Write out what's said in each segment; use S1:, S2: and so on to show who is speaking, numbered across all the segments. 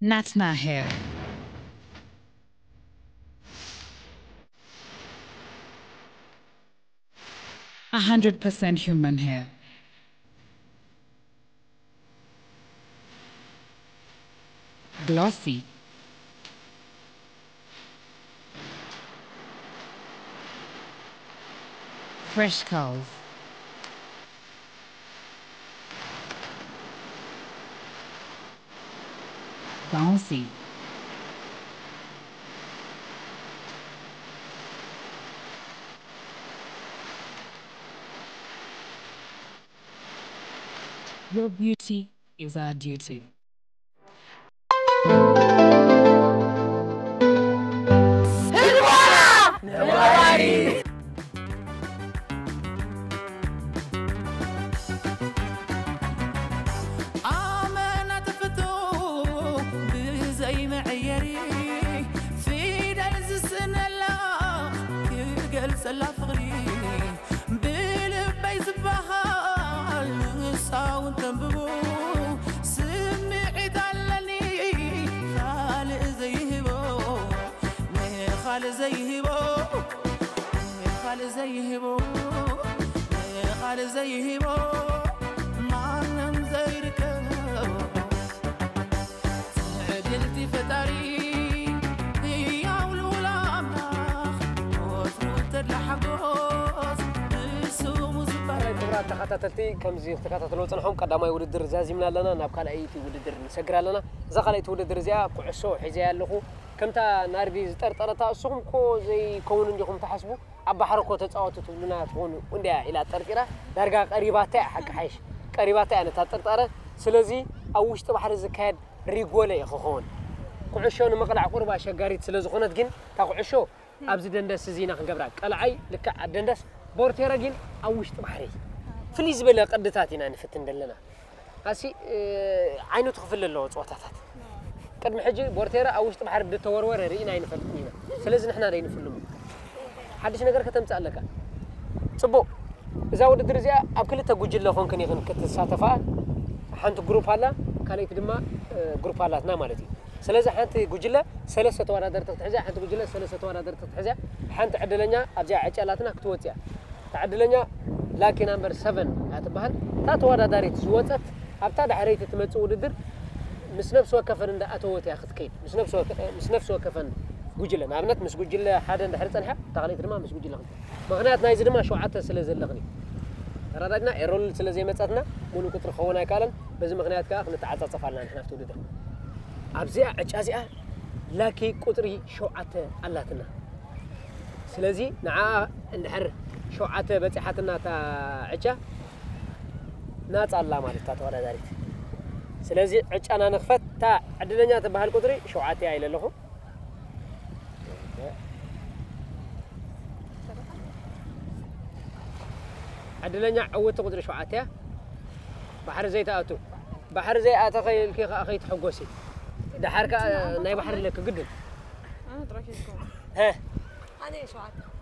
S1: Natna hair. 100% human hair. Glossy. Fresh curls. Bouncy. Your beauty is our duty.
S2: تخاتلتي كم زي تخاتلو صنحهم قداماي وددر زازيمنا لنا ناب كالايتي وددر نسغرا لنا اذا خلايت وددر زيا قعسو حيزا يالخو كمتا ناربي زطرطرتا اسهم كو زي كون انجكم تحسبوا ابا حركو تصاوتو تبلنا تكونوا انديا الى طرطيرا دارغا قريباتا حق حيش قريباتا انا تطرطره سلازي او وشط بحر زكاد ريغوله يخون قعشون مقلع قربا شغاريت سلازخونت جن تا قعشو ابز دندس زينا خنغبرا قلعي لك دندس بورتيرا جن او وشط بحري فليز بلا قدتاتنا نفتن دلنا هاسي عينو تخفل له صوتاتات قدم حجي بورتيرا او وشط بحر دتورور رينا ينفلطينا سلازي نحنا ري نفلمو حدش نجر كتمص عليك صبو اذا ود درزيا اب كلته غجله خونكن يخن كتساتفا حنت جروب هلا كانيت دما جروب هلاتنا مالتي سلازي حنت غجله ثلاثه توادر تحزا حنت غجله ثلاثه توادر تحزا حنت عدلنا ابجا عقالاتنا كتوصيا تعدلنا لكن نمبر 7 اتبهل تا تواداريت زوصت ابتا دحريت تمص وددر مس نفس وكفن اند اتوت يا خت كيد مس نفس وكفن غجله مابنت مس غجله حدا دحر صنحه تقليت دما مس غجله مغنيات نايز دما شوعته سلازلغني رادنا ايرول سلازي مصاتنا مولو كتر خونا يكالن بزي مغنيات كا نتعصصفالنا نحنا توددر ابزي عجازيا لاكي قطري شوعته اللاتنا سلازي نعا اندحر شوعته بصحتنا تا عجا ناص الله مالت تا تواداريت سلازي عجانا نخفت تا عدلنيا تبهال قطري شوعته ايللخو عدلنيا عوت قطري شوعته بحر زيت اتو بحر زي اتخيل كي اخي تحقوسي دحرك ناي بحر لك قدم
S3: انا تراكيكم
S2: ها
S3: انا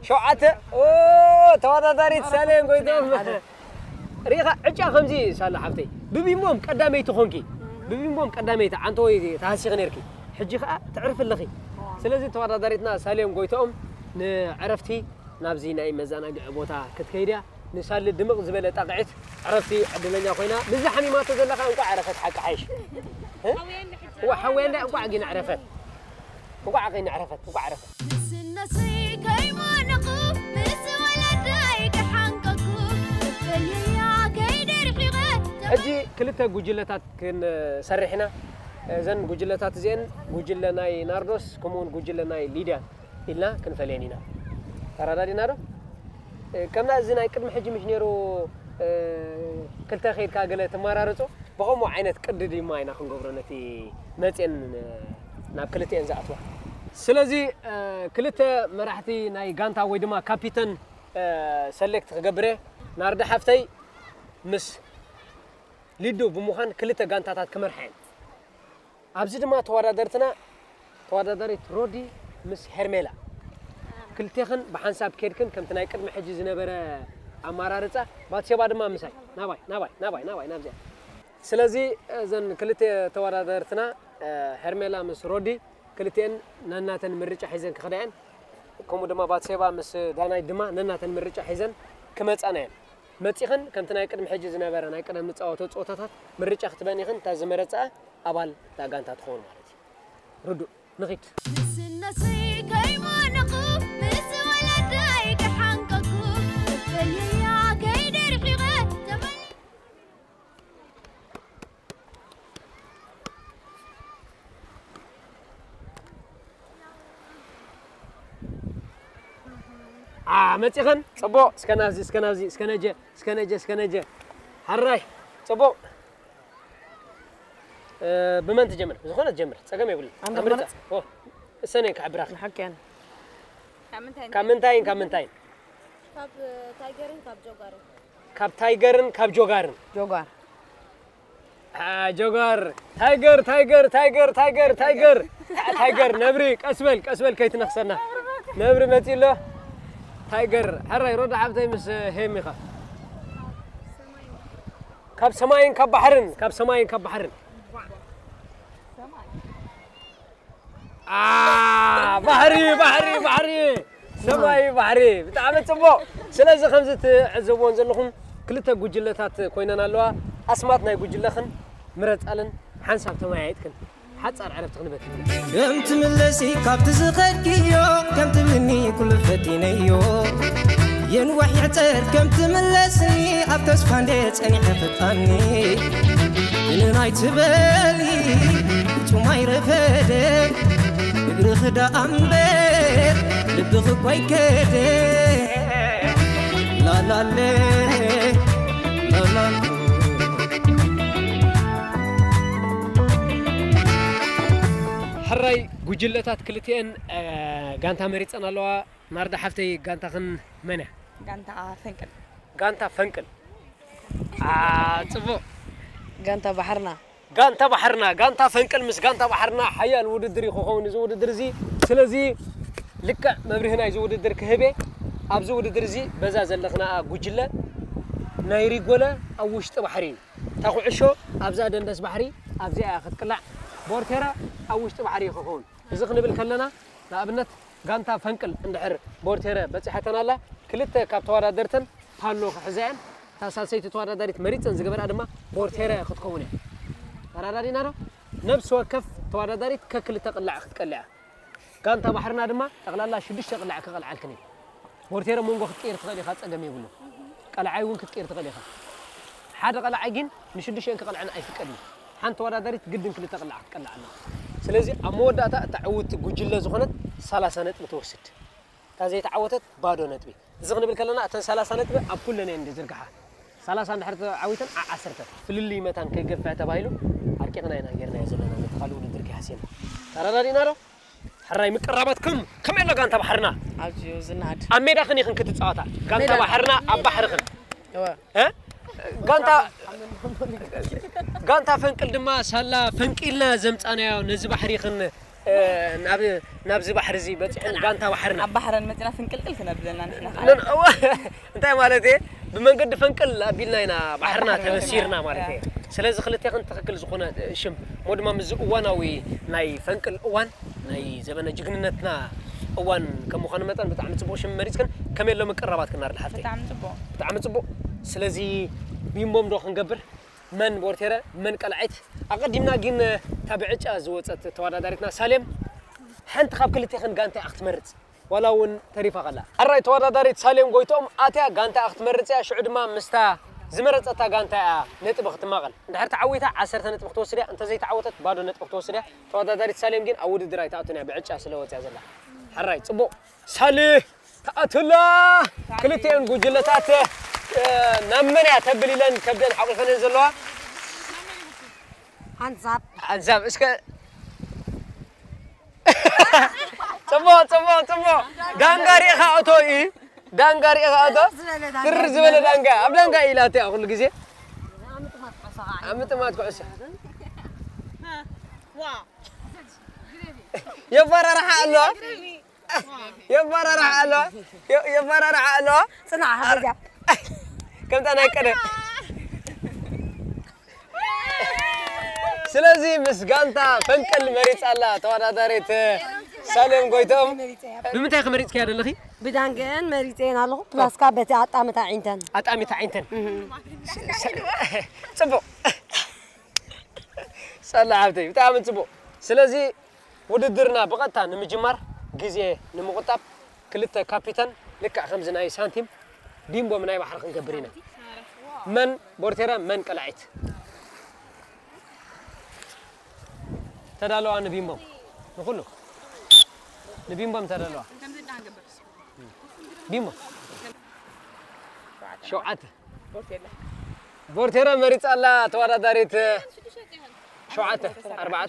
S2: شوعته اوه تواداريت سالم قويتم ريخه عجا خمزي سال حفتي ببيموم قداميت خونكي ببيموم قداميت انت وي تاسيق نيركي حجي خا تعرف لخي سلازي تواداريتنا سالم قويتم نعرفتي نابزي ناي مزاناق بوتا كتكيديا نسال دمق زبله طقعت عرفتي عدلنيا خوينا بزحمي ما تزلخ انقع عرفت حق حيش هو حوينا انقع قين عرفت انقع قين عرفت انقع عرفت
S4: النسي كيما نقو بس ولا دايك حنقكو فليا كيدر فيغه
S2: اجي كلتا غجلتات كن سرحنا زن غجلتات زين غجله ناي ناردوس كمون غجله ناي ليدا إلنا كنفلينينا ترادادينا دو كمنا زينا قدم حجي مش نيرو كلتا خير كاغله تمارارصو بقوم عينت قددي ماينا خنغبرنتي مصين ناب كلتين زاتوا سلازي كلتا مراحتي ناي غانتا وي دما كابيتان سيلكت غبره نارد حفتي مس ليدو بمخان كلتا غانتاتات كمرحين ابزي دما توادرت رودي مس هرميلا كلتيخن بحنساب كيدكن كمت ناي قدم حجي زنبره امارارصا باتشبا دما مساي ناباي نابزي سلازي زن كلتي توادرتنا هرميلا مس رودي كلتين نناتن مرجع حيزن كخدين كم دما باتسيبا مس داناي دما نناتن مرجع حيزن كمصانا مصيخن كمت ناي قدم حج زنبره ناي قدم مصاوتو صوتاتات مرجع ختبنيخن تا زمرصا ابال تا غانتا تخون مالتي ردو نغيت
S4: نسي كيما نقوم بس ولا دايك حنقكو فليا كيدر حيغه
S2: مصيخن صبو اسكناجي حراي صبو بمن تجمر زخونه تجمر صقم يقول امرت او السنه كعبراخ
S3: حكينا
S2: كامنتاين
S4: كاب تايجرن كاب جوغارن
S3: جوغار
S2: جوغار تايجر نبري قسبل كيتنخسنا نبري متيله تايجر حراي رد عبتي مس هيميخا كاب سماين كاب بحرن بحري سماي بحري بتعمل صبو سلازي خمسه عزبون زلكم كلتا غجلتات كويننا لوا اسمات ناي غجلخن مرت قالن حنساب تمايتكن حصار عرفت خنبت
S5: كم تملسي كاب تزخدكيو كم تبني كل فتينيو ينوح يعتر كم تملسني اب تسفاندت اني حفتاني ناي تبلي توماي رفدك رخدا أمبر لبخ كوي كده لا لا لا لا لا
S2: حراي غجلتات كلتين غانتا مريص انا لوا ناردا حفتي غانتا خن منه غانتا فنقل صبو غانتا بحرنا غانتا فنقل مس غانتا بحرنا حيال وددري خوخون زو وددر زي سلازي لك مبرهنا زو وددر كهبه ابزو وددر زي بزا زلخنا غجله نايري غولا او وشط بحري تاخعشو ابزا دندس بحري ابزا اخذقلع بورتيرا او وشط بحري خوخون اذا خنبل كلنا لابنت غانتا فنقل اندحر بورتيرا بصحتنا الله كلته كاب توادرتن فالو خزان تاسالسيت توادرت مريصن زغبر ادما بورتيرا اخذكونه تراداري نارو نفس وكف توادرت ككل تقلع اخذقلع غانتا بحرنا دما تقلالا شدش تقلع كقلع الكني بورتيرا مونغو خطير تقلي خاصقم يبلو قلعاي وين كتير تقلي خا حدا قلعاي جن نشدش ان كقلعنا ايفقدني حنت توادرت قدن كل تقلع تقلعنا سلازي اموداتا تعوت غجله زخنت 30 نطب توسد تازي تعوتت بادو نطبي زغن بالكلنا اتن 30 نطب اب كلنا اند زرغها 30 دحرت عويتن 10 فللي متان كيغفا تبايلو اركيتنا ينا غيرنا يزلنا متخالو ندرك حسين ترادارينا رو حراي مقرباتكم كم يلا غانتا بحرنا
S3: عجيو زناد
S2: اميدا خني خن كتصاوتا غانتا بحرنا اب بحرخن ها غانتا فنقل دما سالا فنقيلنا زمصانا يا نزي بحري خن نابزي بحر زي بصحن غانتا بحرنا
S3: اب بحرن متنا فنقلقل كنا بدنا نحن
S2: انت مالتي بمنقد فنقل ابيلنا هنا بحرنا تمسيرنا مالتي سلازي خلتي خن تخكل زخونه شم مودما مز اواناوي ناي فنقل اوان ناي زبن جغننتنا اوان كم خن متن بتعم صبو شم مريسكن كم يلو مقربات كنا الحفتي بتعم صبو سلازي بيموم دو خنقبر من بورتيرا من قلعت اقدمنا جن تابعچا زوصت تواداريتنا سالم حنت خاب كلتي خن غانتا اخت مرص ولاون تريفا قلا الراي تواداريت سالم غويتوم اتيا غانتا اخت مرص يا شعدما مستا زمرصتا غانتا نطب اخت مقل دحر تعويتا 10 نطب توسريا انت زي تعوتت بادو نطب توسريا تواداريت سالم جن اود درايتا اتنا بعچا سلوت يا زلا الراي صبو سالي تاتلا كلتين غجلتات نمنا تبليلن كبدن حقفن زلوا انزاب اسك صبو دانغاري خاوتوي دانغاري خاوتو ترز بلا دانغا ابدانغا الاتي كل غزي امطمات كعسه يا فرح الله يا فرح الله
S3: صنع هذا
S2: كم أنا كده سلازي مسجانتا فنكل مريض الله توانا داريت سالم قويتهم بمتى مريض كيا دلخي
S6: بدانجن مريضين الله بلاسكا بتاع أطعمة عينتن
S2: أطعمة عينتن صبو سلا عبتي بتاع من صبو سلازي وددرنا بقطع نمجمر جزء نمقطب كلتا كابيتان لك 5 سنتيم ديمبو من أي بحر خنكبرينا من بورتيرا من كلاعت تدالو عن نبيمبو نقوله نبيمبو تدالو بيمبو شوعته بورتيرا مريت الله توارا داريت شوعته 4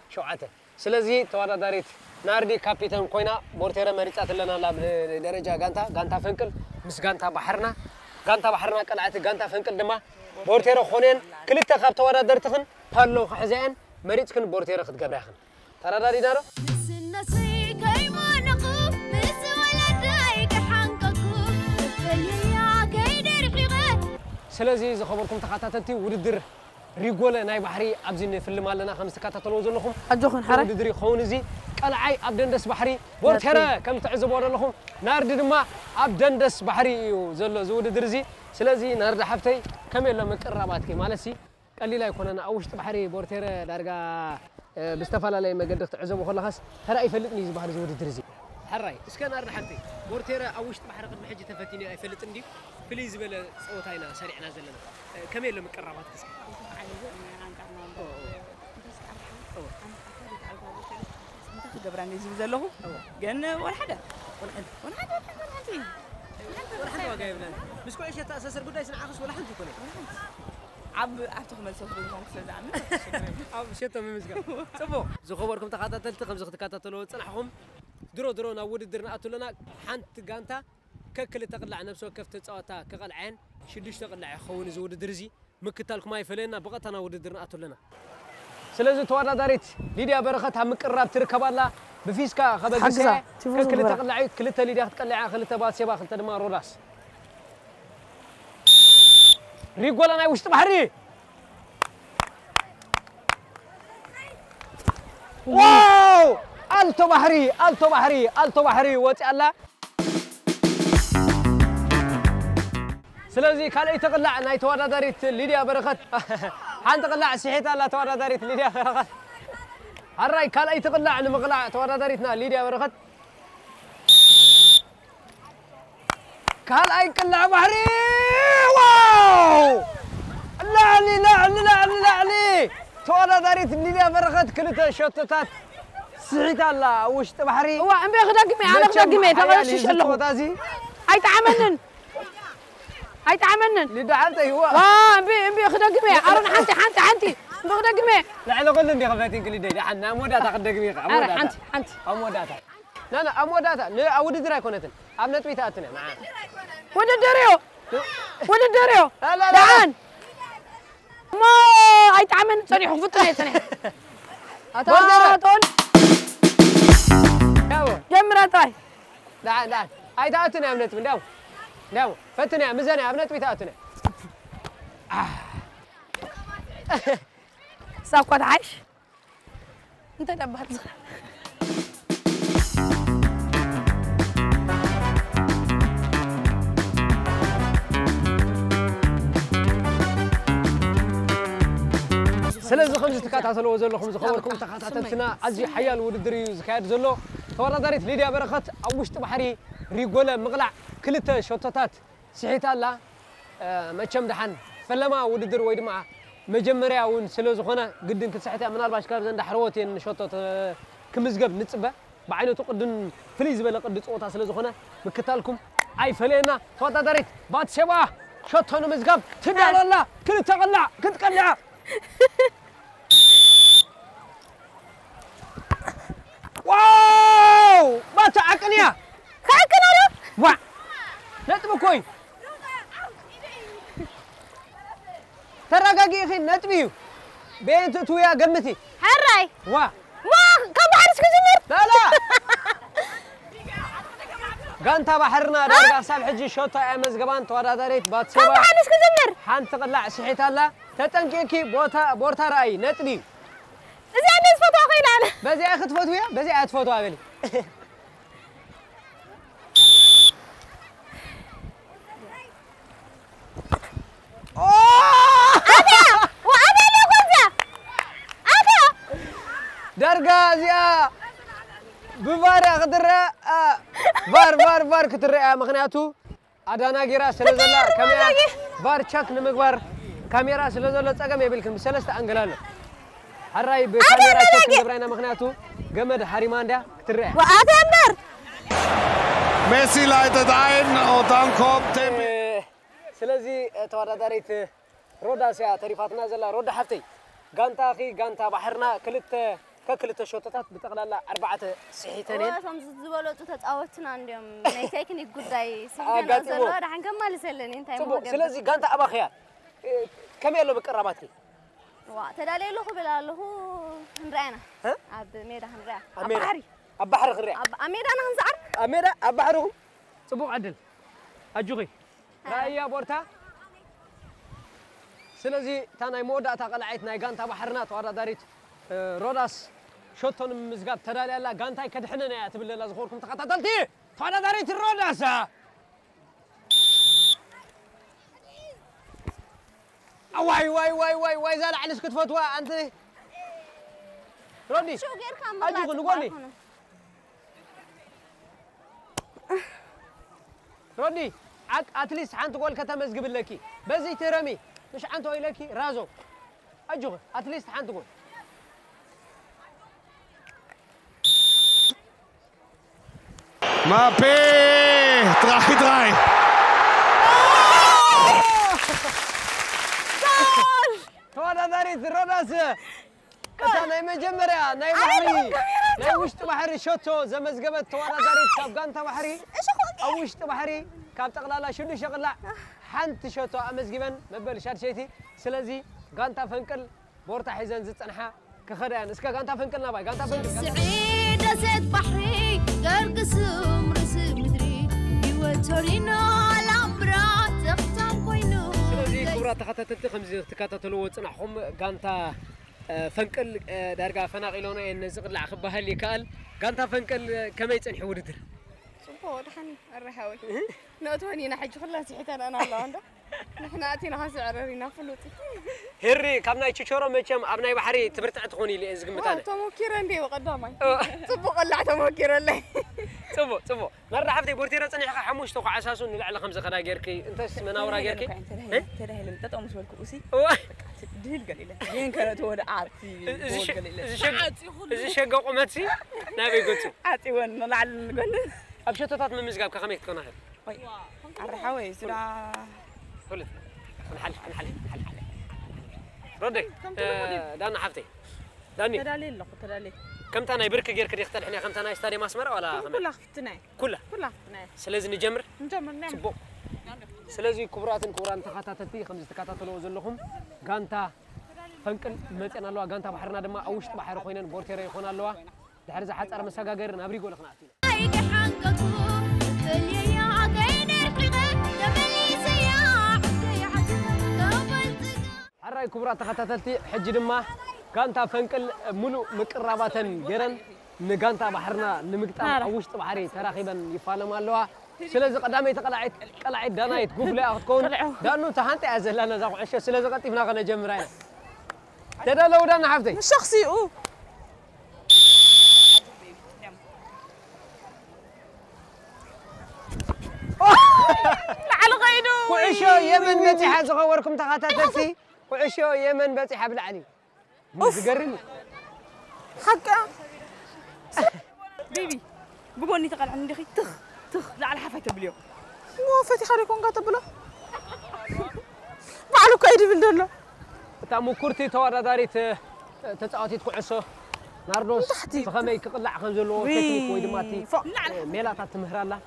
S2: شوعته سلازي توارا داريت ناردي كابيتان كوينا بورتيرا مريت لنا لا درجه غانتا فنكل مس غانتا بحرنا قلعت غانتا فنكل دما بورتيرا خونين كلتا خاب توارا درتخن فالو خزين مريت كن بورتيرا خدغبراخن ترى داري دارو
S4: نسي كيما نقوم بس ولا دايك حنقكو فليا كيدر حيغه
S2: سلازي زخبركم تخاتاتتي وددر ريغولا ناي بحري ابزين فيلم لنا 5 تكاتاتلو زلكم
S3: أجوخن حرك
S2: وددري خونزي قلعي ابدندس بحري بورتيرا كم تعزبوا لكم نارد دما ابدندس بحري زلو زوددرزي سلازي نارد حفتي كم يلا مقرباتكي مالسي قليل يكوننا اوشت بحري بورتيرا دارغا بستفالا لي مقدر تعزبوا خلاص هراي يفلطني بحر زوددرزي هراي اسكن نارد حفتي بورتيرا اوشت بحر قد حجي تفتيني يفلط ندي بليز بلا صوتاينا سريعنا زلنا كم يلا مقرباتكي
S3: جبراني زي زلهم جن ولا حدا
S2: مش كل شيء تأسس القداس نعكس ولا حد يكون
S3: عب تخمل صوت بينهم كذا عم
S2: عب شتى من مسجد شوفوا زخبركم تقاتلت 5 تقاتلوا صنحهم درو ناود درنا اتلنا حنت غانتا ككل تقلع نفسه كفت تصاوتا كقلعين شدش تقلع خون زود درزي مكتالكم يفلينا بقتنا ود درنا اتلنا سلازي توادا داريت ليديا برخت هم قراب تركبالا بفيسكا خبغسه ككل تقلعي كلتا ليديا تقلعها كلتا باسيبا كلتا دما روداس ريغولا ناي وشط بحري واو التو بحري وطي الله سلازي كالي تقلع ناي توادا داريت ليديا برخت حان تقلع سحيت الله توادا داريت ليديا برخت هراي كالي تقلع نمقلع توادا داريتنا ليديا برخت كالي قلع بحري واو لا توادا داريت ليديا برخت كلتا شوتتات سحيت الله وشط بحري
S6: هو عم بيخدقمي انا خدقمي تغشش له هاي تعملن
S2: ليدا حتى هو
S6: امبي خدقمي ارن حنتي بخدقمي
S2: لا على قول لي خفاتين كل دي حنا اموداتا خدقمي
S6: حنتي
S2: اموداتا لا اموداتا لا اود درا كونتن ابنت بيتاتنا معاه
S6: وددريو
S2: لا
S6: دعان ما هاي تعمل صريح وفطني صريح اتون جمرتاي
S2: دعان هاي تاتنا ابنت من داو فتني مزني ابنت بيتاتنا
S6: ساقط عايش انت دبحت
S2: سلازي 5 تكاتاتلو زلو 5 خبركم تكاتاتلتنا ازي حيال وددري زكايد زلو توراداريت ليديا برخت اوشط بحري ريغولا مقلع كلتا شوتات سحيت الله مچم دحن فلما وددر ويد مع مجمريا ون سلازخونه قدن كسحيت من 4 كار زند حروتين شوتات كمزغب نصبه بعينته قدن فليز بلا قد صوتا سلازخونه مكتالكم اي فلينا توراداريت بات شبا شوتونه مزغب تدال الله كلتا قلع كتقلع واو ما تعقنيا
S6: كاكنا له
S2: وا نطب كوين ترقاقي اخي نطبيو بنت تويا قمتي
S6: حراي
S2: وا
S6: كم بحرس كزمر
S2: لا غانتا بحرنا دارغا حساب حجي شوطه يا مزغبان توادادريت باتسبا
S6: كم حنش كزمر
S2: حنت قلع سحيت الله تطنققي بورتا راي نطبي
S6: إذا أنا فوتو أخينا أنا
S2: بزي أخذ فوتو يا بزي أخذ فوتو أبلي درجة زيا بفار أقدر فار كتر مغنياتو أدانا جرا سلزلا كاميرا فار تشك نمقبر كاميرا سلزلا تأجم يبيلكم سلسة أنجلالو هراي بكاميرا تشك نبرينا مغنياتو جمد هاريماندا كتر
S6: وأتمر
S7: Messi leitet ein und dann kommt Tempe.
S2: سلزي تواداريت رودا سيا تريفاتنا زلا رودا حفتي غانتا أخي غانتا بحرنا كلت شوطات بتقلال 4 صحيتين
S4: خمس زبالات تتعاوتنا عندهم نيتكني قداي سيجنا زلا راح نكمل سلني انت
S2: صبو سلازي غانتا أبا خيال كم يلو بقرباتي
S4: تدالي له بلا له هنرأنا عب ميدا هنرأ
S2: بحري بحر غريع
S4: أميدا أنا هنزعر
S2: أميدا بحرهم صبو عدل أجوغي رأيي بورتا سلازي تاناي مودا تقلعت ناي غانتا بحرنا توارا داريت روداس شوتون مزغاب تدالي الله غانتاي كدحننا يا تبل الله زخوركم تقاتلتي توارا داريت روداس واي زال على سكت فتوى انت رودي
S4: شو غير كم
S2: اجي نقولي رودي اتليست حنت قول كتمزغب لكي بزي ترمي مش حنت وي لكي رازو اجو اتليست حنت قول
S7: Mbappé 3-3.
S2: تودا داريت روداس أنا مجمرة ناي بحري ناي وشت بحري شوتو زمزقبت تودا داريت كاب غانتا بحري أو وشت بحري كاب تقلالا شنو شغلا حنت شوتو أمزقبن مبل شار شيتي سلازي غانتا فنكل بورتا حيزن زتصنحا كخدان اسكا غانتا فنكلنا باي غانتا فنكل
S4: سعيد أسد بحري قرقسم رسم مدري يوتورينو الأمبرات تختم كوينو
S2: سلازي كبرات تخطتت خمزي تكاتتلو وصنحهم غانتا فنكل دارغا فناقيلونا ينزقلع خبها اللي كال غانتا فنكل كما يصنح وددر
S3: صبو دحني الرحاوي نوتوني نحج خلا سيحتان انا الله عنده نحن اتينا هاسعررينا فلوتي
S2: هري كابنا يتشورو مچم ابناي بحري تبرتع تخوني لي ازغمتانا
S3: تموكير اندي وقدامي صبو قلع تموكير لي
S2: صبو مره حفتي بورتيرا صنيحه حموش تو اساسو نلعل 5 خدا غيركي انتس مناورا غيركي
S3: ترى لم تطعم سوالك اوسي دهل قليله وين كانت ودا عارتي
S2: إذا شقوا قمتي نبي قلت
S3: عاتي وين نلعل نقول
S2: أبشتات من مزقاب كخميك تكون هذا
S3: الرحاوي سرعة
S2: قلت نحل ردي دانا حفتي داني
S3: تدالي
S2: كم تانا يبرك غير كده يختار احنا كم تانا يستاري مسمر ولا
S3: كلها ختناي
S2: كلها سلازي نجمر
S3: نعم
S2: صبو سلازي كبرات تخاتاتتي خمس تكاتاتلو زلهم غانتا فنقل مصنا لوا غانتا بحرنا دما اوشت بحر خوينن بورتيرا يخون لوا دحر زحات صار مسغاغر نابري غول خناتي
S4: هيك حنقكو فلي يا عقين الحقه تملي سياح
S2: حراي كبرات تخاتاتتي حج دما غانتا فنقل ملو مقراباتن غيرن نغانتا بحرنا نمقطام اوشت بحري تراخيبن يفالم لوا سلازي قدامي قلعت دانايت غفلا اخذكون دانو تحنت ازلنا زاق عشه سلازي قطيفنا خنا جمراي تدلو دان حفتي
S3: شخصي لعل غينو
S2: وعشو يمن بتي صغوركم تخاتاتتي وعشو يمن بتي حبل علي مزقرني
S3: حقا بيبي بقولني تقل عندي خي تخ لعل حفته باليوم وفتي خليكم قاتبله معلو كايدي بالدلو
S2: تامو كورتي تواداريت تصاوتي تكعسو ناردوس فخمي كقلع خنزلو تكنيك وي دماتي ميلاتا تمهرالا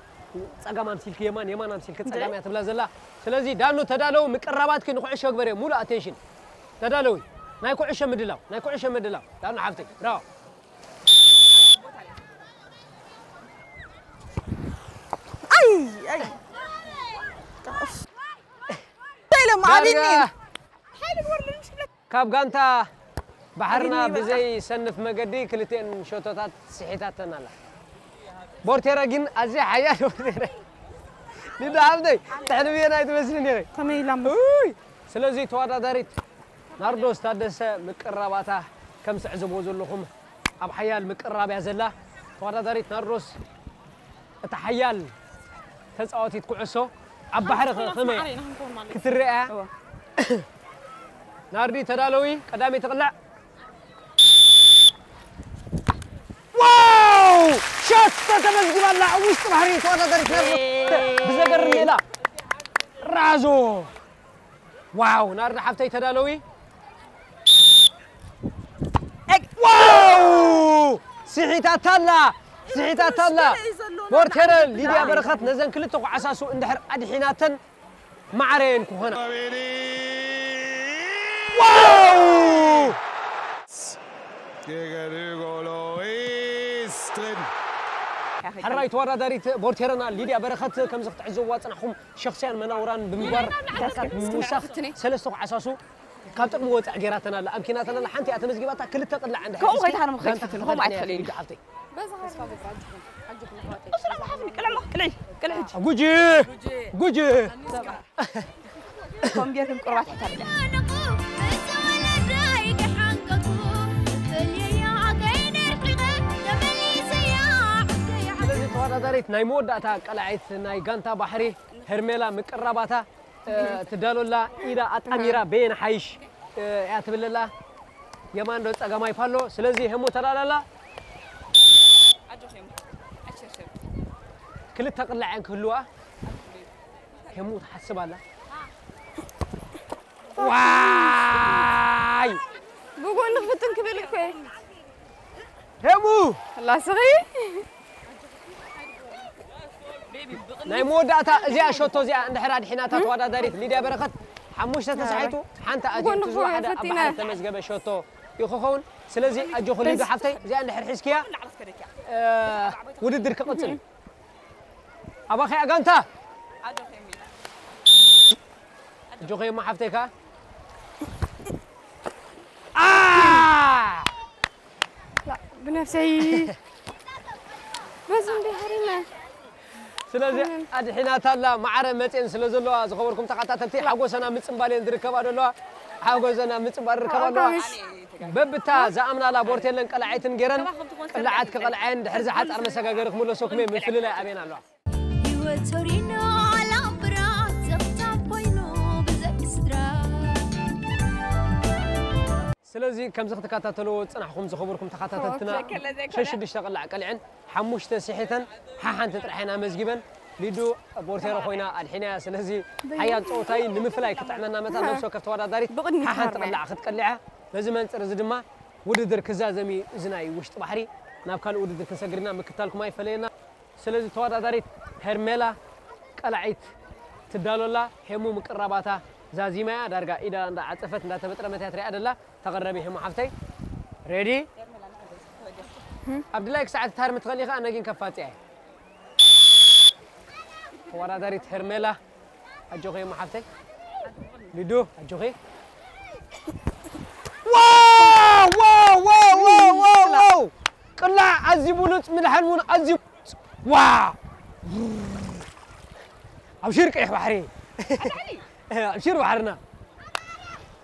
S2: صقامان سيلك يمان سيلك صقاميا تبلا زلا سلازي دانو تدالو مقربات كن كعشو غبري مولو اتنشن تدالو ناي كعشو مدلاو دانو حفتي برافو
S8: أي تايلم عابيني
S2: كاب غانتا بحرنا بزي سنف مقدي كلتين شوتات سحيتات نالا بورتيرا جن أزي حياة بورتيرا نيدا عبدي تحنبينا يتمسني
S8: كمي لام
S2: سلازي توادا داريت ناردوس تادسة مقرباتا كم سعزبو زلخم أب حيال مقرب يا زلا توادا داريت ناردوس تحيال تسعوتي تكعسو أب بحر خمي كترئة ناردي تدالوي قدامي تقلع واو شات تتمزج بالله وسط بحري توادا داريت ناردوس بزقر ميلا رازو واو نار حفتي تدالوي واو سحيتات الله سحيتات الله بورتيرا ليديا برخات نزن كلتو عساسو اندحر ادحيناتن معرين كهنا واو
S7: Gegen Hugo Lloris drin.
S2: حرايت ورا داريت بورتيرنا ليديا برخات كم زخت عزوا صنحهم شخصيا مناوران بمبار موسخ سلسو عساسو كاب تقم وصع غيراتنا لا امكناتنا لا حنتي اتمزغباتا كل تقلع عندها
S8: كون غير هرم خيفت هم عتخليني
S3: بس
S8: كل
S2: جوجي جوجي
S8: كم بيركم قرات حتى
S2: داريت ناي موداتا قلعيت ناي غانتا بحري هرميلا مقرباتا تدالولا إذا أتأميرا بين حيش يعتبر يمان دوت أجمعي فلو سلزي همو تلالا كل تقلع عن كلها همو تحسب على واي
S3: بقول لك بتنكبل كوي
S2: همو
S3: الله صغير
S2: ناي موداتا زي شوتو زي عند حراد حيناتات وادا داريت ليديا بركت حموشته تسعيتو حانتا اجي واحده ابحر تمزغبه شوتو يخخون سلازي اجو خليدو حفتي زي عند حرحسكيا وددر كقصل ابا خي اغانتا اجو خي ما حفتيكا
S3: لا بنفسي بس عندي حريمه
S2: سلازي أدحينات الله معرة متين سلازلوا زخوركم تقاطعتي حقوسنا متصمبالين دركبا دلوا حقوسنا متصمبال ركبا دلوا ببتا زعمنا لا بورتيلن قلعيتن غيرن قلعات كقلعين دحرز حات ارمى سغاغرك ملو سوكمي مثل لا ابين الله
S9: يوتورينا على برات زقتا كوينو بزك سدرا
S2: سلازي كم زخت تكاتاتلو صنحكم زخوركم تقاطعتنا شش تقلع قلعين حموشته سحيتن حانت طرحينا مزغبن ليدو بورتيرا خوينا الحين سلازي حيان صوتاي نمفلاي كطعمنا متى نفسو كفت وداداريت حانت تقلع ختقلعه لازم نصرز دما وددر كزازمي زناي وشط بحري ناب كان وددر كنسغرنا مكتالكم اي فلينا سلازي توداداريت هرميلا قلعيت تدالولا همو مقرباتا زازيما دارغا ايدا اندا عطفت اندا تبطرمت ياتري ادلا تقربي همو حفتي ريدي عبد الله ساعة تهر متغليخة أنا جين كفاتي ورا داري هرميلا أجوغي محفتي ليدو أجوغي واو واو واو واو واو واو قلع عزيبونت من حنون عزيب واو أبشر كيح بحري أبشر بحرنا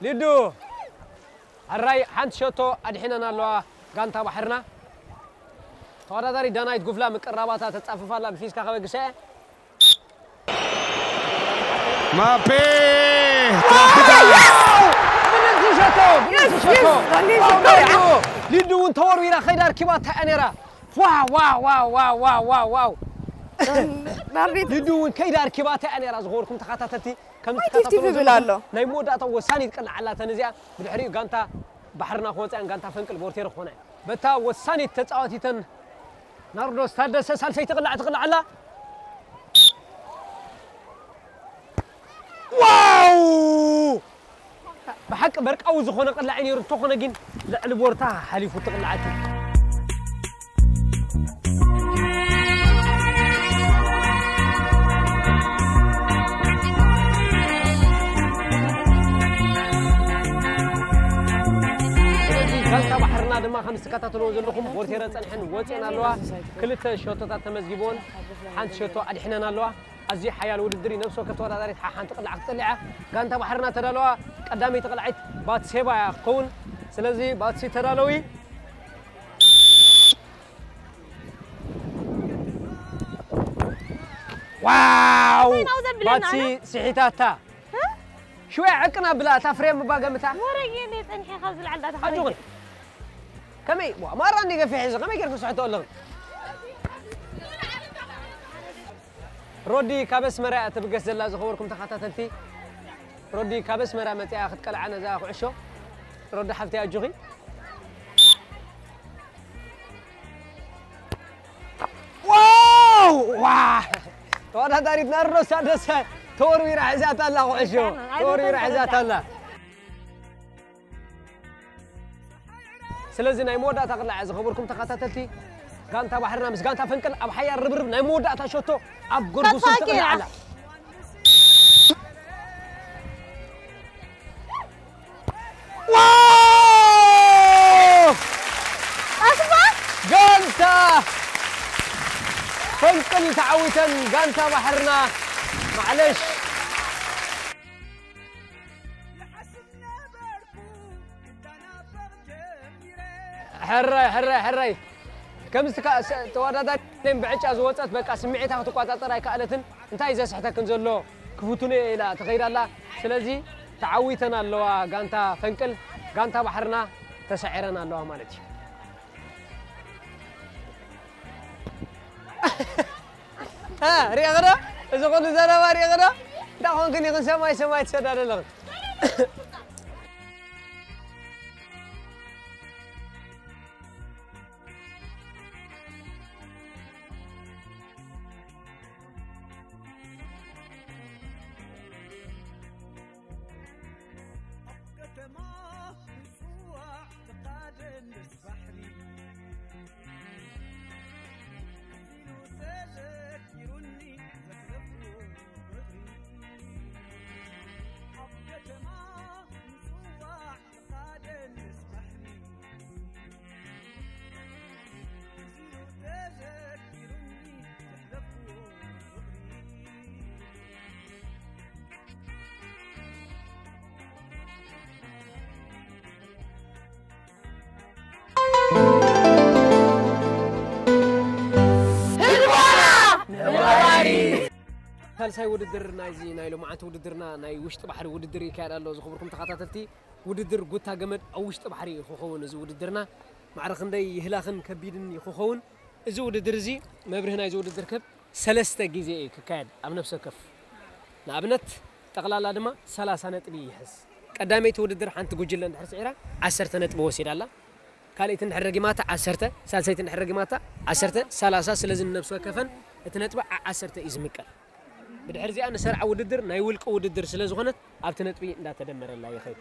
S2: ليدو الراي حنت شوتو أدحينا نالوا غانتا بحرنا توادا داري دانايت قفلا مقرباتا تتصففالا بفيسكا خبقسه
S7: مابي
S2: ليدو انتور ويرا خيدار كيباتا انيرا واو واو واو واو واو واو واو ليدو كيدار كيباتا انيرا زغوركم تخاتاتتي كم
S3: تخاتاتو
S2: ناي موداتا وساني تقلع على تنزيا بدحري غانتا بحرنا خوصان غانتا فنقل بورتير خونا بتا وساني تتصاوتيتن ناردوس تادسه سالسي تقلع على واو بحق برق او زخونه قلع عيني رتو خونه جن لعل بورتا حليفو تقلعتي ድማ ከም ዝከታተልዎ ዘለኹም ቮልቴራ ፀንሐን ወፂአን ኣለዋ ክልተ ሸቶታት ተመዝጊቦን ሓንቲ ሸቶ ኣድሒነን ኣለዋ أزي حيال ودري نفسه كتورة داريت حان تقلع تطلع كانت بحرنا تدلوا قدامي تقلعت بات سيبا يكون سلازي بات سي تدلوي واو بات سي سحيتاتا شوي عقنا بلا تفريم باقمتها
S4: وريني تنحي خازل على
S2: أجوغن كمي ما راني في حزق ما يقدر يسحتوا لهم رودي كابس مرا تبقس زلا زخوركم تخاتاتلتي رودي كابس مرا متي اخذ قلعنا زا عشو رودي حفتي اجوغي واو واه وانا داري نرس هذا توري رعزات الله عشو توري رعزات الله سلازي ناي مودا تقلع زخوركم تخاتاتلتي كانتا بحرنا مس كانتا فنكل اب حيا ربرب ناي مودا تشوتو اب غرغوس تقلع على واو
S4: اسمع
S2: كانتا فنكل تعويتن كانتا بحرنا معلش حري كم توادات لين بعش أزوجت بقى سمعتها تقاطع راي كألتن انتهى إذا سحتك نزلوا كفتوني إلى تغير الله سلازي تعويتنا اللوا قانتا فنكل قانتا بحرنا تسعيرنا اللوا مالتي ها رياغرا إذا قلت زنا رياغرا ده هون كني كن سماي تسدار لغن ثالثاي وددر نايزي نايلو معانت وددرنا ناي وشط بحري وددري كان الله زخبركم تخاتاتلتي وددر قوتا جمد او وشط بحري خوخون زي وددرنا معرخ ندي هلاخن كبيدن يخوخون زي وددر زي مبرهنا زي وددر كب سلسته غيزي ككاد اب نفسه كف نابنت تقلالا دما 30 نطبي يحس قدامي توددر حنت غجلن دحر سعيرا 10 نطب وسيد الله كاليت نحرغي ماتا 10 سالسيت نحرغي ماتا 10 30 سلازن نفسه كفن اتنطب 10 يزمقل بدحر زي أنا سرع وددر نايولك وددر سلازخونت أبتنطبي لا تدمر الله يخيط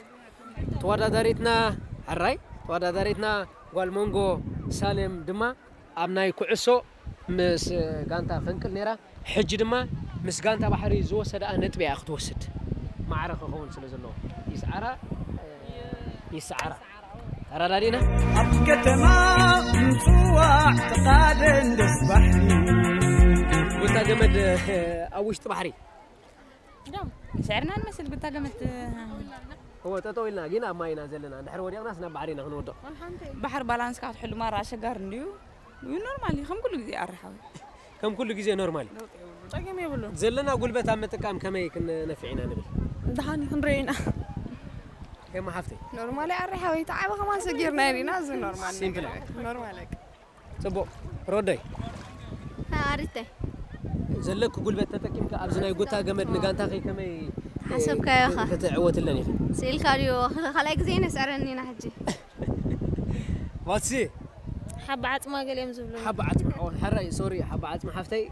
S2: تواداريتنا الراي تواداريتنا قال مونغو سالم دما أبناي كعسو مس غانتا فنكل نيرا حج دما مس غانتا بحري زو سدا نطبي أخذ وسد معركة خون سلازنو يسعرة ترى دارينا
S10: أبكتما نصوع تقادن دس بحري
S2: قلت جمد أوشت بحري
S8: نعم سعرنا المثل قلت جمد
S2: هو تطويلنا جينا ما ينزلنا نحر ودي ناسنا بحرينا هنوضو
S8: بحر بالانس كات حلو مرة شجر نديو نورمالي خم كل جزء أرحب
S2: كم كل جزء نورمالي
S8: طيب ما يقولون
S2: زلنا قلبت عم تكام كم يكن نفعنا نبي
S8: دهاني هنرينا
S2: كم حفتي
S3: نورمالي أرحب يتعب خما سجيرنا يرينا زي نورمالي
S2: سيمبل
S3: نورمالك
S2: سبو رودي
S4: عرفتي
S2: زلك قلبت تتكيم كأبزنا يقطع جمد نجانتا خي كم
S4: حسب كياخا
S2: تتعوت لنا
S4: سيل كاريو خلاك زين سعرني نحجي
S2: واتسي
S4: حب عطما قال يمزبلو
S2: حب عطما حري سوري حب عطما حفتي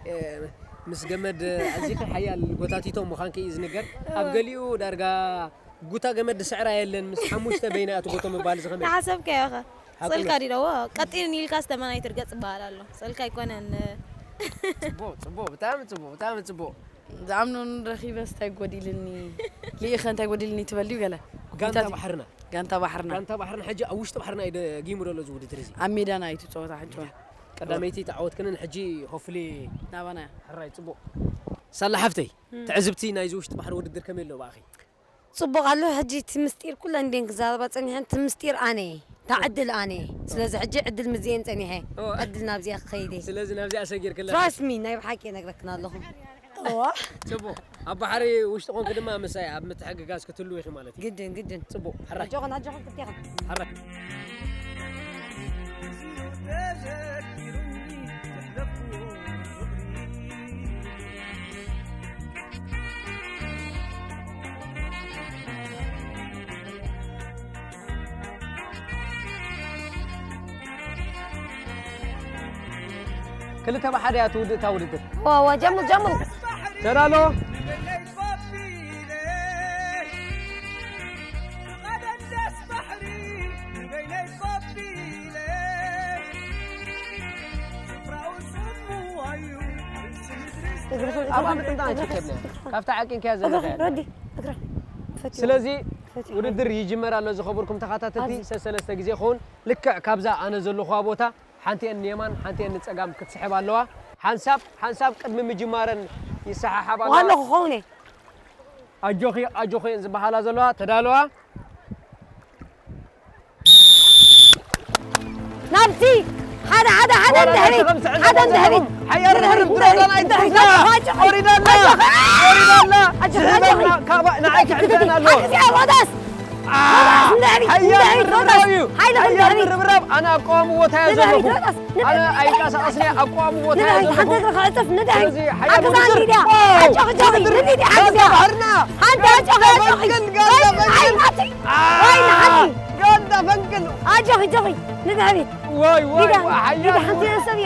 S2: مس جمد أزيك حيال قطاتيتهم مخانكي إذنقر أبقليو درجة قطع جمد سعره يلن مس حموش تبينات قطهم بالز خميس
S4: حسب كياخا سيل كاريو قطين نيل كاست ما يترجع بالله سيل كاي كونن
S2: صبو تام
S8: زعمنا رخي بس تقودي لني ليه خان تقودي لني تبلي ولا
S2: قانتا بحرنا
S11: غانتا
S2: بحرنا حجي أوشت بحرنا إذا جيمو ولا زود تريزي
S11: أميدان أيتو صوت حجون
S2: قداميتي تعود كنا حجي هوفلي
S11: نابنا
S2: حراي صبو صار حفتي تعزبتي نايزوشت بحر ود الدر كمل له باخي
S6: صبو قال له حجي تمستير كل عندين كذا بتصني أنت تمستير أنا تعدل أنا سلازم حجي عدل مزيان تاني هاي عدل نابزي خيدي
S2: سلازم نابزي أسجل كله
S6: رسمي نايب حكي نقرأنا لهم
S2: صبو أبو حري وش تقول كده ما مساي أب متحقق جاز كتلو يا أخي مالتي
S6: جدا
S2: صبو حراي
S6: أجوغن كتير
S2: حراي كل تبع حدا تودد
S6: واو جمل
S2: ترالو أبغى متنتان تكتبنا كافتا عاكين كذا
S6: ردي اقرأ
S2: سلازي وددر يجمر على زخبركم تخاطاتتي سلسلة جزء خون لك كابزا أنا زلوا خوابوتا حنتي النيمان حنتي النتسقام كتسحب على حنساب قدم مجمارن يسحح حبا
S6: والله خوني
S2: أجوخي زبها على زلوا تدالوا
S6: نبتي هذا انتهري
S2: حيا أريد الله كابا نعيك عندنا حيا أنا أقوم وتهزم أنا أي كاس أصلي أقوم وتهزم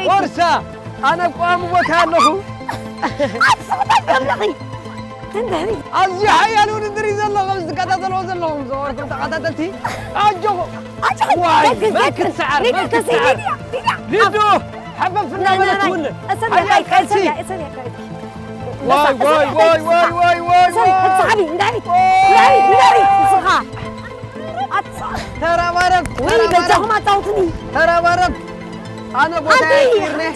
S2: ورسة أنا أقوم وتهزم
S6: تندهري
S2: أزي حيا لو ندري زلوا خمس دقات زلوا زلوا زور كنت قطعتي أجو واي ما كنت سعر ليدو حبب في النبلة تولد حيا كاسي واي
S6: صاحبي نداري صخا
S2: ترى بارك
S6: وين بجاهم أتوتني
S2: ترى بارك أنا بوتايرني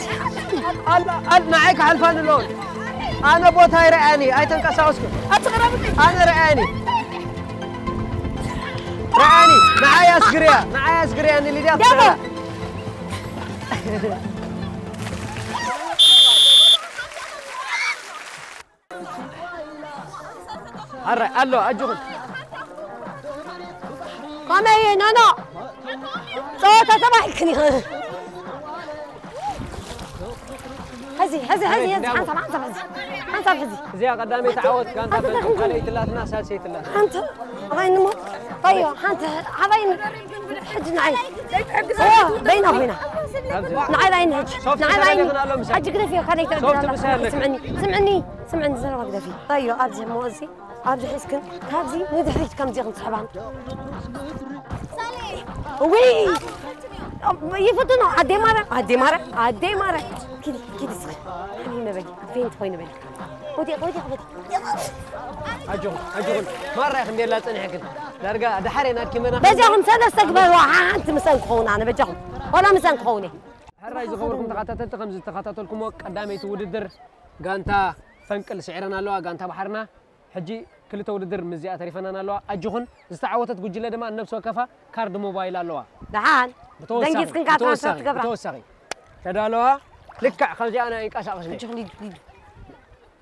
S2: الله معك حلفان اللون أنا بوتاي رأني أيتن كساوسك أنا رأني معايا أسقريا أنا اللي جاب هرا ألو أجوك
S6: قامي نانا صوت تبعكني هزي حنصب هزي
S2: زي قدامي تعود كانت خليت ثلاثنا سالسيت الله
S6: انت هذين مو طيب انت هذين حج نعي بينه وبينه نعي لاين حج كذا فيه خليت سمعني زين ما كذا فيه طيب ارجع موزي ارجع حسكن هذي ندحريت كم زي صحبان وي يفوتنا عدي مرة كده صغير حبيبي نبي فين تخوي نبي ودي
S2: أجون مرة يا أخي ندير لا تنحي كده درجة دحري ناركي منا
S6: بجاهم سنة استقبل أنت مسان خونا أنا بجاهم ولا مسان خوني
S2: هرا إذا خبركم تقاطعت خمس تقاطعت لكم قدامي توددر قانتا فنقل سعرنا لوا قانتا بحرنا حجي كل توددر مزيئة تعرفنا لوا أجون استعوتت جوجلة دما النفس وكفى كارد موبايل لوا
S6: دحان دنجيس كن كاتران
S2: توسعي كذا لوا لك خرج أنا إنك أشغل
S6: أجون ليد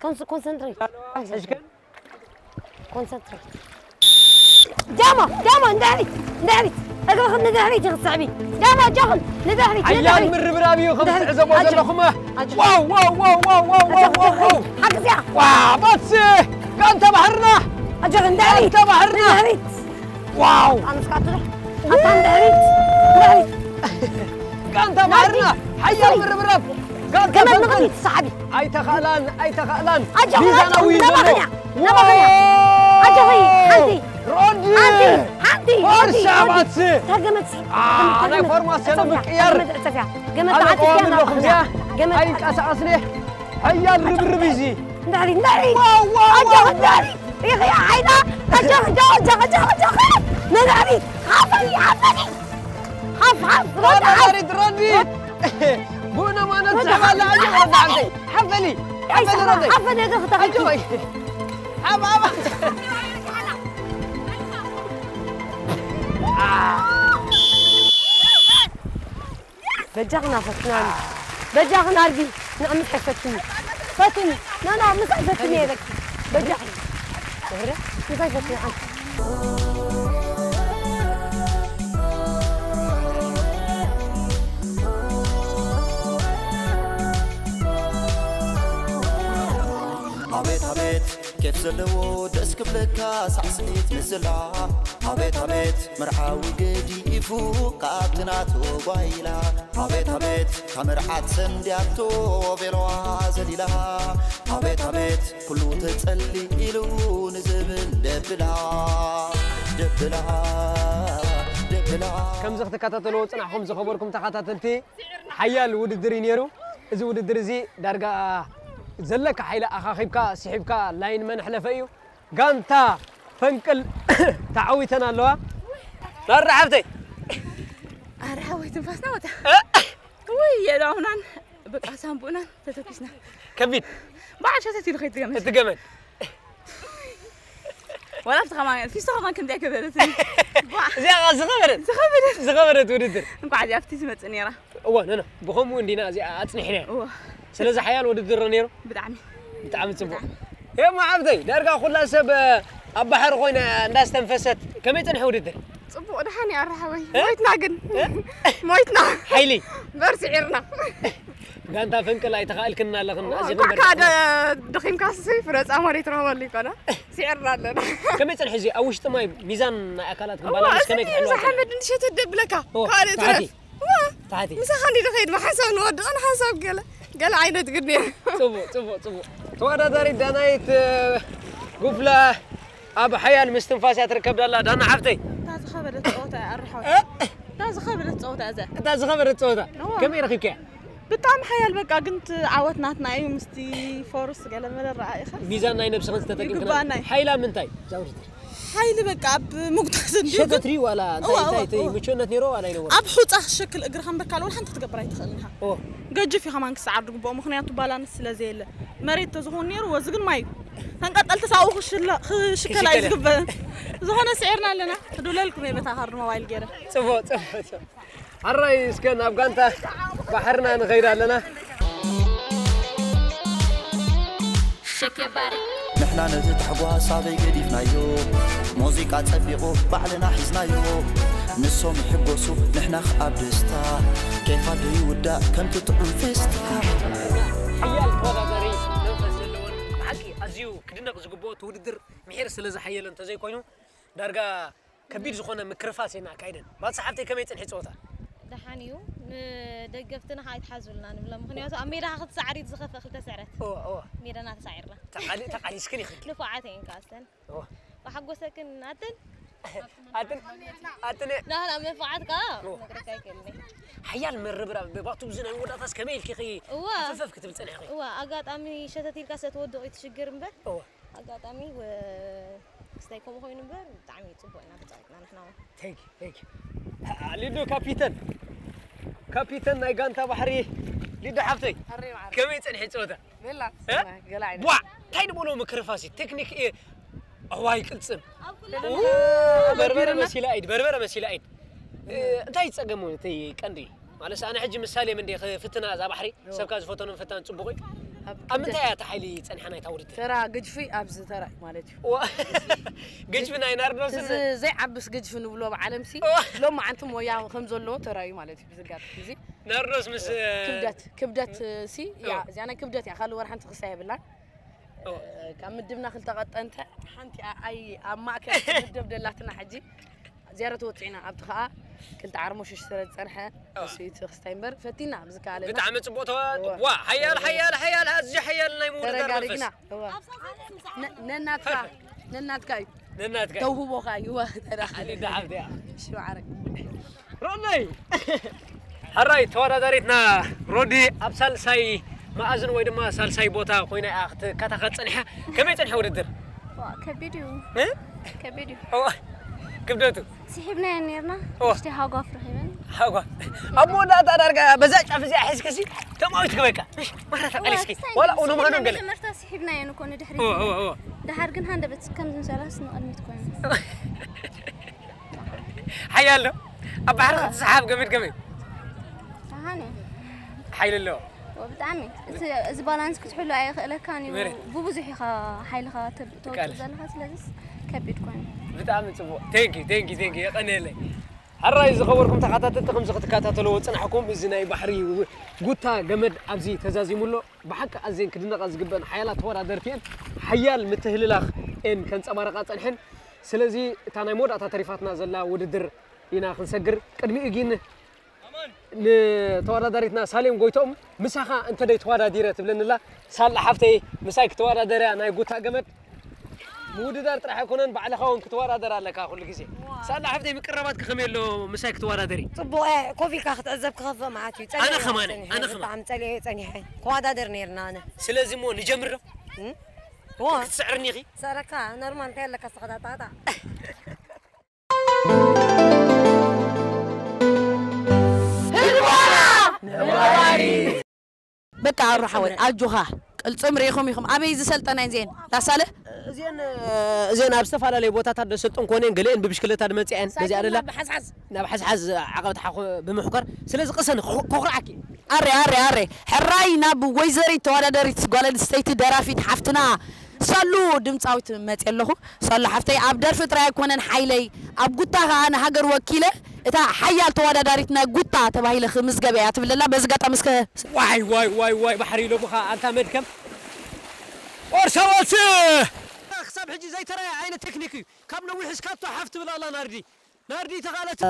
S6: كونسنتريت كونسنتريت جامع نداري أقول نداري تغص صعبي جامع نداري
S2: حيان من ربرابي وخمس عزب وزل لخمه واو
S6: حق زيا
S2: واو باتسي كانت بحرنا
S6: أجل نداري
S2: كانت بحرنا واو
S6: أنا سكاتله نداري
S2: كانت بحرنا حيان من ربراب
S6: كمان نغني صاحبي
S2: أي تخالان
S6: أجل نبغي أجل حنتي
S2: ورشة باتسي
S6: تهجمت
S2: أنا فورماسيون مكير
S6: قمت
S2: أنا قوام الخمسة أي أصلي هيا الربيزي
S6: نداري واو أجل نداري يا أخي عينا أجل نلعبي حافظي حافظي حاف
S2: ردي بونا ما نتسحب على عجب عبدي حفلي ردي
S6: حفلي يا اخت
S2: عجبي حبابا
S6: بجاغنا فتنان بجاغنا ارجي نعم فتني فتني لا مسح فتني هذاك بجاغنا مسح فتني
S11: عبيت عبيت كيف زلو دسك بلكا سعسنيت نزلا عبيت عبيت مرحاوي قدي يفوق قابتناتو بايلا عبيت عبيت كامرحات سندياتو بيلوا زليلا عبيت عبيت كلو تتسلي إلو نزبل دبلا دبلا دبلا
S2: كم زخت كاتاتلو صنعكم زخبركم تخاتاتلتي حيال وددري نيرو إذا وددري زي درجة زلك حيلا أخاخيبكا سحبكا لاين من حلفيو قانتا فنكل تعويتنا لوا نار عبدي
S8: أرحوي تنفسنا وتا وي يا داونان بقى سامبونا تتوكسنا
S2: كبيت
S8: بعد شاتي الخيط تجمل
S2: تجمل
S8: ولا بتخمان في صغمان كم ديك بلتني
S2: زغبرت وددر
S8: قاعد يفتي سمعتني راه
S2: نانا بخم وندينا زي أتصنحنا سلازة حيال وددر نيرو بدعم تسبوع يا ما عبدي دارقا خلا سب البحر خوينا الناس تنفست كم يتنحي وددر
S3: صبوا دحاني أرحوي مويتنا قن مويتنا
S2: حيلي
S3: برسي عيرنا
S2: قانتا فنك لا يتخيل كنا لغن أزيغن
S3: برسي كادا دخيم كاسي فرز أمري تروى اللي كنا سعرنا لنا
S2: كم يتنحي زي أوش تماي ميزان أكلات كمبالا كم يتحلوا
S3: أسمي محمد نشيت الدبلكة كانت ترف
S2: تعاتي
S3: مسخني دخيل ما حسب نود أنا حسب قال عينة قدني
S2: صبو توانا داري دانايت قبلة أبا حيال مستنفاسات ركب الله دانا عفتي
S8: تاز خبرت صوتا أرحوي تاز خبرت صوتا أزا
S2: تاز خبرت صوتا كم يرخيب كيا
S8: بطعم حيال بقى كنت عوتناتنا أيوم مستي فورس قال من الرائحة
S2: ميزان ناي نفس خنس تتكلم حيلا من تاي زوجتي
S8: حيل بقى بمقتصد
S2: شتتري ولا تاي مشونة نيرو ولا ينور
S8: أبحث الشكل أجر خم بكال ولا حنت تقبري تخلينها قد في خمان كسعر رقبة مخنياتو بالانس لازيل مريت تزهون نيرو وزقن ماي هنقط التساوخ شكل عايز قبة زهون سعرنا لنا هدول لكم يا بتاخر موبايل جرا
S2: صفو الرئيس كان أبغانتا بحرنا نغير لنا
S11: نحنا نتحقوا صابي قديفنا يو موسيقى تطبيقو بعلنا حزنا يو نسوم يحبسو نحنا خاب دستا كيف عدو يودا كم تطعم فيستا
S2: حيال توغادري ننفس اللون حكي أزيو كدنا قزقبو توددر محير سلازة حيال انت زي كوينو دارقا كبير زخونا مكرفاسينا كايدن بعد صحابتي كم يتنحي صوتا
S4: دحانيو دقفتنا هاي تحازلنا نبلا مخنياتو أميرا هاخد سعريت زخفة خلتا سعرت ميرانا تسعرنا
S2: تقالي سكني خلي
S4: لفعاتين كاستن وحقو سكن
S2: أتن
S4: لا منفعتك نقرأ كلمة
S2: حيال من ربرا ببعضو زنا ودا تاس كميل كي خفف كتب تنحي
S4: أقعد أمي شتتي الكاسات ودو يتشجر مبر أقعد أمي و استيكم خوين مبر تعمي تبوينا بتاعتنا نحنا
S2: هيك ليدو كابيتان نايغانتا بحري ليدو حفتي كم يتنحي صوتا
S3: بالله قلعنا
S2: وا كاين بولو مكرفاسي تكنيك ايه هواي قلصن بربره مسيلايد انتي تصقمون تي قندي مالس انا حجي مثالي مندي فتنا ذا بحري سبكا زفتون فتان صبقي امنتي تحيلي صنحنا يتاورد
S12: ترى قجفي ابز ترى مالتي
S2: قجفي ناي ناردوس
S12: زي عبس قجف نبلو بعالمسي لو ما انتم ويا خمزلو تراي مالتي بزقات زي
S2: ناردوس مس
S12: كبدت سي يا زي انا كبدت يا خلو ورحن تخساي بالله كم مدبنا خلت انت حنتي اي اماك مدب دلاتنا حجي زيارة وطعنا أبتخاء كنت عرموش اشتريت صنحة سويت خستايمبر فتينا بزكالة
S2: بتعمل صبوتها وا حيال هزي حيال نايمون
S12: درفس نناتكاي توهو بخاي هو
S2: علي دعم دي
S12: شو عارك
S2: روني هراي تورا داريتنا رودي أبسال ساي ما أزن ويد ما سال ساي بوتا خوينا أخت كتاخد صنحة كم يتنحي وددر
S3: كبيريو
S2: كبدته
S3: سحبنا نيرنا اشتي هاغاف رهيبن
S2: هاغاف أبو لا تدرك بزاج أفزع أحس كسي تماوي تكبيك مرة عليك ولا أنا ما نقول
S3: مرتا سحبنا ينكون دحري
S2: أوه
S3: دحر جن هذا بس كم زلاس نقدم تكون
S2: حيالله أبحر سحاب جميل
S3: صحاني
S2: حيل الله
S3: وبتعمي إذا بالانس كنت حلو أي خلا كان بوزحي حيل خا توقف زلها سلس كبير كون
S2: بتعمل سبوا تانكي يا قنيلة الرئيس خبركم تقاتلتكم زختكاتلو صنحكم إزناي بحري قوتا جمد أبزي تزازيم له بحق أزين كدنا قز جبن حيالات ورا درتين حيال متهل الأخ إن كنت أمارقات الحين سلزي تاني مود أتعرفاتنا زلا وددر إنا خنسجر كدمي أجين نتوارد سالم قويتهم مساحة أنت ده توارد ديرة بلن الله سال حفتي مساك توارد درة أنا قوتها جمد مود دار ترى حيكونن بعد خاون كتوارد درة لك أقول لك شيء سال حفتي مقربات كخميل له مساك توارد دري
S6: طب كوفي كاخت أزب كخفة معاكي
S2: أنا خمان
S6: طعم تلي تاني حين كوادا درنيرنا أنا
S2: سلازم مو نجمره تسعرني غي
S6: ساركا نورمال تيلك أسقطها طاطا
S12: بكا الرحوان أجوها التمريخهم يخم أبي زسلطنا زين لا ساله
S2: زين أبستف على لي بوتات هذا سلطن كونين قلين بمشكلة هذا متعين نزي على لا بحس عقبت حق بمحكر سلز قصن كوكراكي
S12: أري حراي ناب ويزري توادرت قال ستيت درافين حفتنا صلوا دمت أوت متعلقه صلوا حفتي عبدر فترة يكونن حيلي أبقطها أنا هجر وكيله إذا حيال توادرتنا قطة تبعي لخمس جبيات بالله بس قطة مسك
S2: واي بحري لو بخا أنت مدكم ورشواتي خصاب حجي زي ترى عين تكنيكي كم نوي حسكاتو حفت بلا الله ناردي تغالت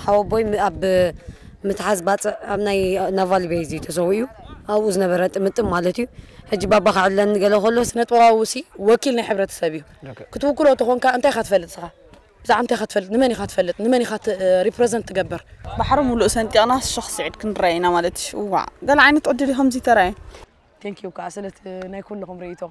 S6: حوابوي أب متحاسبات أبناي نافال بيزي تسويه أو زنبرت متم مالتي هجي بابا خالن قال له سنة وراوسي وكيلنا حبرة السبيو كنت بقول له تكون كأنت خات فلت صح إذا أنت خات فلت نماني خات ريبريزنت تجبر
S8: بحرم ولو سنتي أنا الشخص عيد كن رأينا مالتش وع قال عيني تقدر لي همزي ترى
S6: ثانك يو كاسلت ناكل لكم ريتو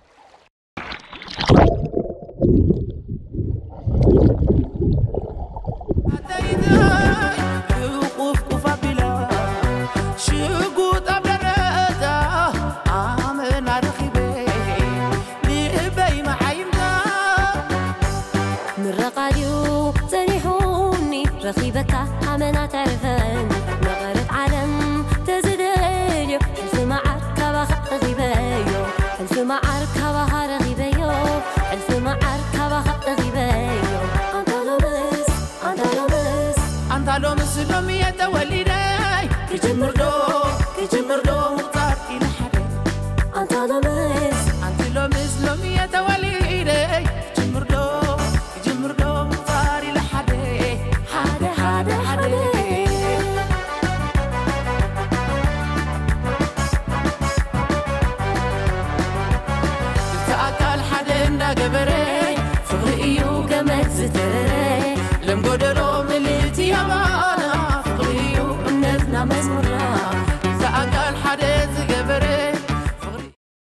S9: رخيبك عمنا تعرفن نغرت عالم تزدليو ألف معك بخ غيبيو ألف معك بخ رغيبيو ألف معك بخ رغيبيو أنت لومس لومي يتوليداي كجمر دو مطار إلى حدي أنت لومس لومي يتوليداي كجمر دو مطار إلى حدي تأكل حد إنك بري فغري وقمت زتري